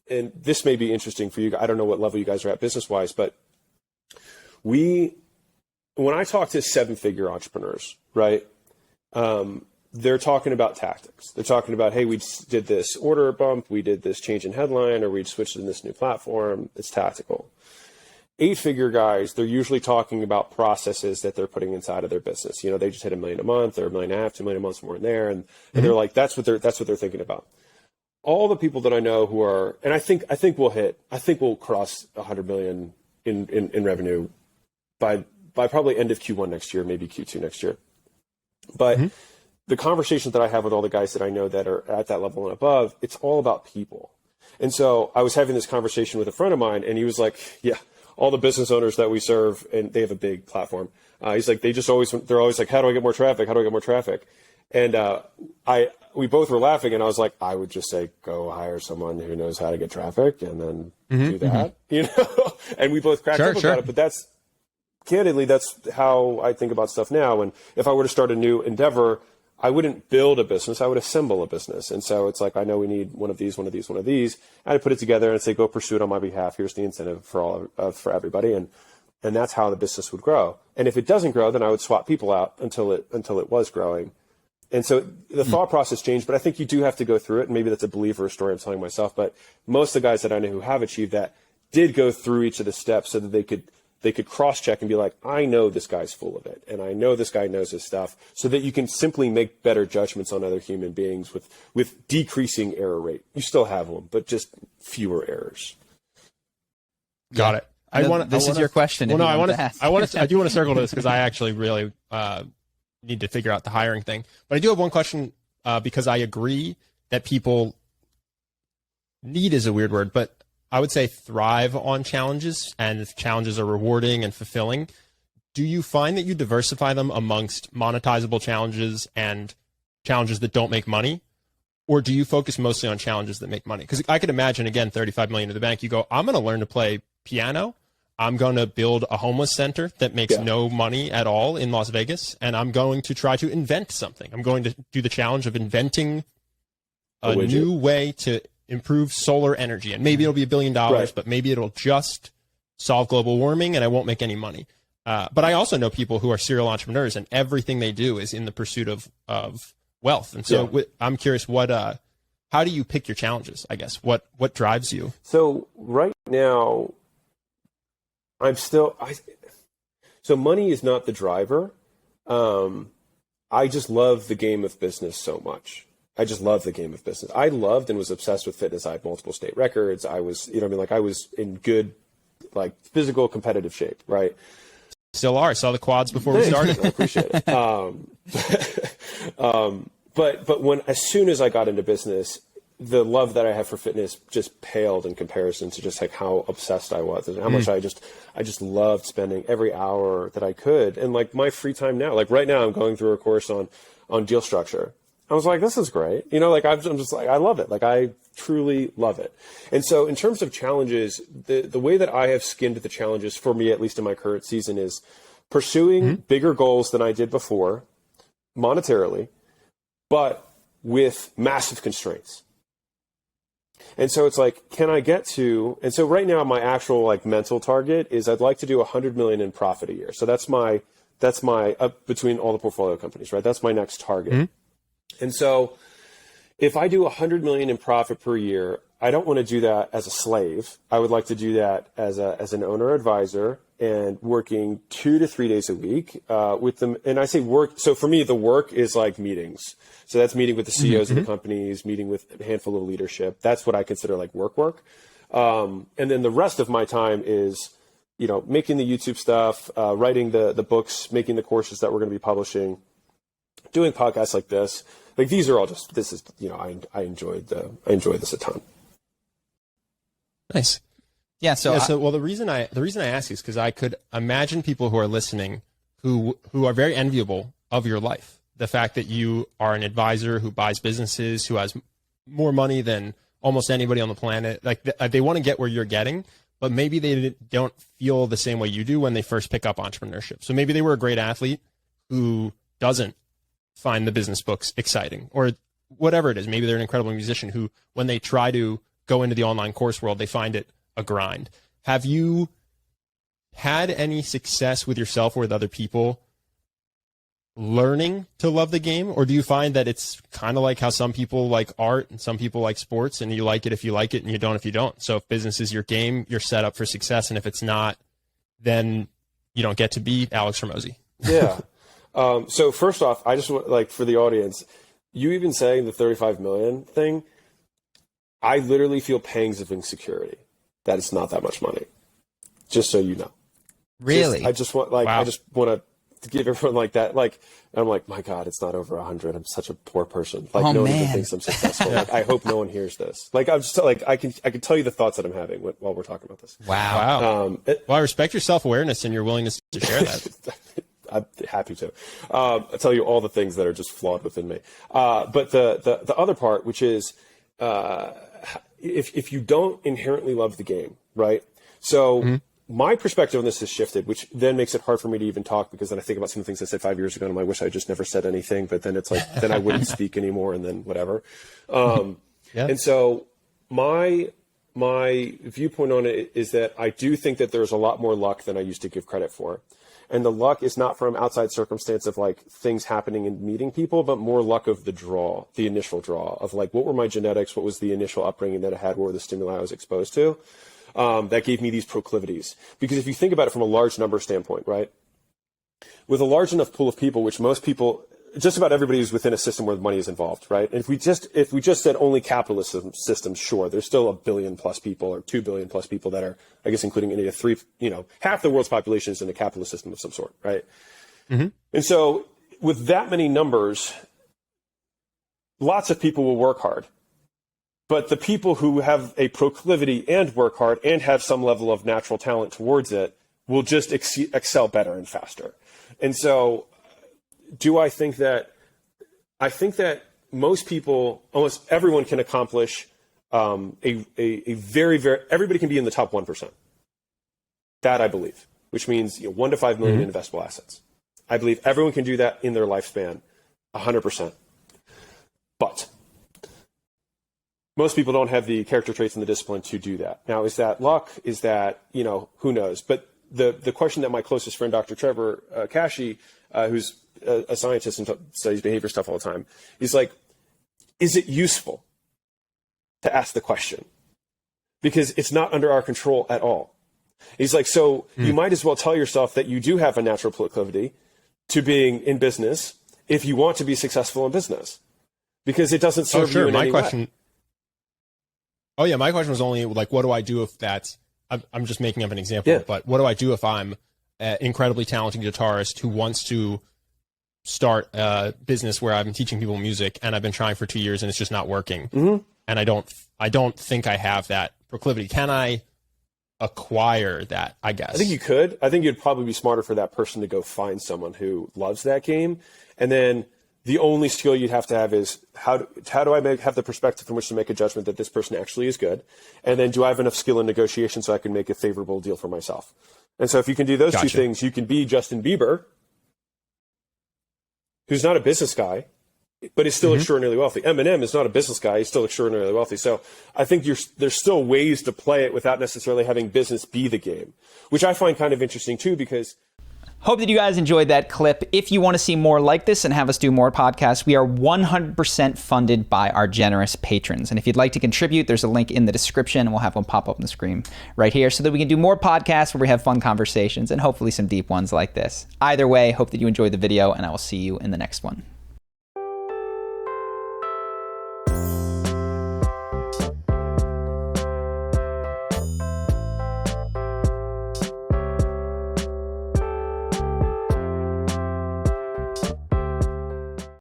and this may be interesting for you. I don't know what level you guys are at business wise, but when I talk to 7-figure entrepreneurs, right? They're talking about tactics. They're talking about, hey, we did this order bump, we did this change in headline, or we switched to this new platform. It's tactical. 8-figure guys, they're usually talking about processes that they're putting inside of their business. You know, they just hit $1 million a month, or $1.5 million, $2 million a month, somewhere in there, and they're like, that's what they're thinking about. All the people that I know who are, and I think we'll cross 100 million in revenue by probably end of Q1 next year, maybe Q2 next year. But the conversations that I have with all the guys that I know that are at that level and above, it's all about people. And so I was having this conversation with a friend of mine, and he was like, yeah, all the business owners that we serve, and they have a big platform. He's like, they're always like, how do I get more traffic? How do I get more traffic? And we both were laughing, and I was like, I would just say, go hire someone who knows how to get traffic, and then do that, you know? And we both cracked up about it, but that's how I think about stuff now. And if I were to start a new endeavor, I wouldn't build a business, I would assemble a business. And so it's like, I know we need one of these, one of these, one of these. And I put it together and say, go pursue it on my behalf. Here's the incentive for everybody. And that's how the business would grow. And if it doesn't grow, then I would swap people out until it was growing. And so the thought process changed, but I think you do have to go through it. And maybe that's a belief or a story I'm telling myself. But most of the guys that I know who have achieved that did go through each of the steps so that they could cross-check and be like, I know this guy's full of it, and I know this guy knows his stuff, so that you can simply make better judgments on other human beings with decreasing error rate. You still have them, but just fewer errors. Got it. This is your question. Well, no, I do want to circle to this because I actually really need to figure out the hiring thing. But I do have one question because I agree that people need is a weird word, but I would say thrive on challenges, and if challenges are rewarding and fulfilling. Do you find that you diversify them amongst monetizable challenges and challenges that don't make money? Or do you focus mostly on challenges that make money? Because I could imagine, again, 35 million in the bank, you go, I'm going to learn to play piano. I'm going to build a homeless center that makes no money at all in Las Vegas. And I'm going to try to invent something. I'm going to do the challenge of inventing a new way to improve solar energy, and maybe it'll be $1 billion, but maybe it'll just solve global warming and I won't make any money. But I also know people who are serial entrepreneurs, and everything they do is in the pursuit of wealth. And so I'm curious, how do you pick your challenges? I guess what drives you? So right now, so money is not the driver. I just love the game of business so much. I just love the game of business. I loved and was obsessed with fitness. I had multiple state records. I was, I was in good, physical competitive shape, right? Still are. Saw the quads before we started. I appreciate it. But as soon as I got into business, the love that I have for fitness just paled in comparison to just how obsessed I was, and how much I just loved spending every hour that I could. And my free time now, right now I'm going through a course on deal structure. I was like, this is great. I'm just I love it. I truly love it. And so in terms of challenges, the way that I have skinned the challenges, for me, at least in my current season, is pursuing bigger goals than I did before, monetarily, but with massive constraints. And so it's can I get to, and so right now my actual mental target is I'd like to do 100 million in profit a year. So that's my between all the portfolio companies, right? That's my next target. And so if I do 100 million in profit per year, I don't want to do that as a slave. I would like to do that as an owner advisor and working 2 to 3 days a week with them. And I say work. So for me, the work is meetings. So that's meeting with the CEOs of the companies, meeting with a handful of leadership. That's what I consider work. And then the rest of my time is, making the YouTube stuff, writing the books, making the courses that we're going to be publishing, doing podcasts like this. These are all just, this is, I enjoyed this a ton. Nice. Yeah. So the reason I ask is because I could imagine people who are listening who are very enviable of your life. The fact that you are an advisor who buys businesses, who has more money than almost anybody on the planet. They want to get where you're getting, but maybe they don't feel the same way you do when they first pick up entrepreneurship. So maybe they were a great athlete who doesn't find the business books exciting, or whatever it is. Maybe they're an incredible musician who, when they try to go into the online course world, they find it a grind. Have you had any success with yourself or with other people learning to love the game? Or do you find that it's kind of like how some people like art and some people like sports, and you like it if you like it and you don't if you don't? So if business is your game, you're set up for success. And if it's not, then you don't get to be Alex Hormozi. Yeah. So first off, I just want, like, for the audience, you even saying the 35 million thing, I literally feel pangs of insecurity that it's not that much money. Just so you know. Really? I just want, like, wow. I just want to give everyone like that. Like, I'm like, my God, it's not over 100. I'm such a poor person. Like, no one even thinks I'm successful. Like, I hope no one hears this. Like, I'm just like, I can tell you the thoughts that I'm having while we're talking about this. Wow. Well, I respect your self-awareness and your willingness to share that. I'm happy to. I'll tell you all the things that are just flawed within me. But the other part, which is, if you don't inherently love the game, right? So my perspective on this has shifted, which then makes it hard for me to even talk, because then I think about some of the things I said 5 years ago, and I wish I just never said anything, but then it's like, then I wouldn't speak anymore, and then whatever. And so my viewpoint on it is that I do think that there's a lot more luck than I used to give credit for. And the luck is not from outside circumstance of like things happening and meeting people, but more luck of the initial draw of like, what were my genetics? What was the initial upbringing that I had? What were the stimuli I was exposed to? That gave me these proclivities. Because if you think about it from a large number standpoint, right? With a large enough pool of people, which most people, just about everybody is within a system where money is involved, right? And if we just said only capitalist systems, sure, there's still 1 billion plus people or 2 billion plus people that are, I guess, including India, half the world's population is in a capitalist system of some sort, right? And so with that many numbers, lots of people will work hard. But the people who have a proclivity and work hard and have some level of natural talent towards it will just excel better and faster. And so I think that most people, almost everyone can accomplish a very, very, everybody can be in the top 1%. That I believe, which means 1 to 5 million in investable assets. I believe everyone can do that in their lifespan, 100%. But most people don't have the character traits and the discipline to do that. Now, is that luck? Is that, who knows? But the question that my closest friend, Dr. Trevor Kashi, who's a scientist and studies behavior stuff all the time, he's like, is it useful to ask the question? Because it's not under our control at all. He's like, so you might as well tell yourself that you do have a natural proclivity to being in business if you want to be successful in business, because it doesn't serve you in any way. Oh yeah, my question was only like, what do I do if that's? I'm just making up an example, but what do I do if I'm an incredibly talented guitarist who wants to start a business where I'm teaching people music and I've been trying for 2 years and it's just not working, and I don't think I have that proclivity. Can I acquire that? I guess. I think you could. I think you'd probably be smarter for that person to go find someone who loves that game, and then the only skill you'd have to have is how do I have the perspective from which to make a judgment that this person actually is good, and then do I have enough skill in negotiation so I can make a favorable deal for myself? And so if you can do those two things, you can be Justin Bieber, who's not a business guy, but is still extraordinarily wealthy. Eminem is not a business guy; he's still extraordinarily wealthy. So I think there's still ways to play it without necessarily having business be the game, which I find kind of interesting too, because. Hope that you guys enjoyed that clip. If you want to see more like this and have us do more podcasts, we are 100% funded by our generous patrons. And if you'd like to contribute, there's a link in the description, and we'll have one pop up on the screen right here so that we can do more podcasts where we have fun conversations and hopefully some deep ones like this. Either way, hope that you enjoyed the video, and I will see you in the next one.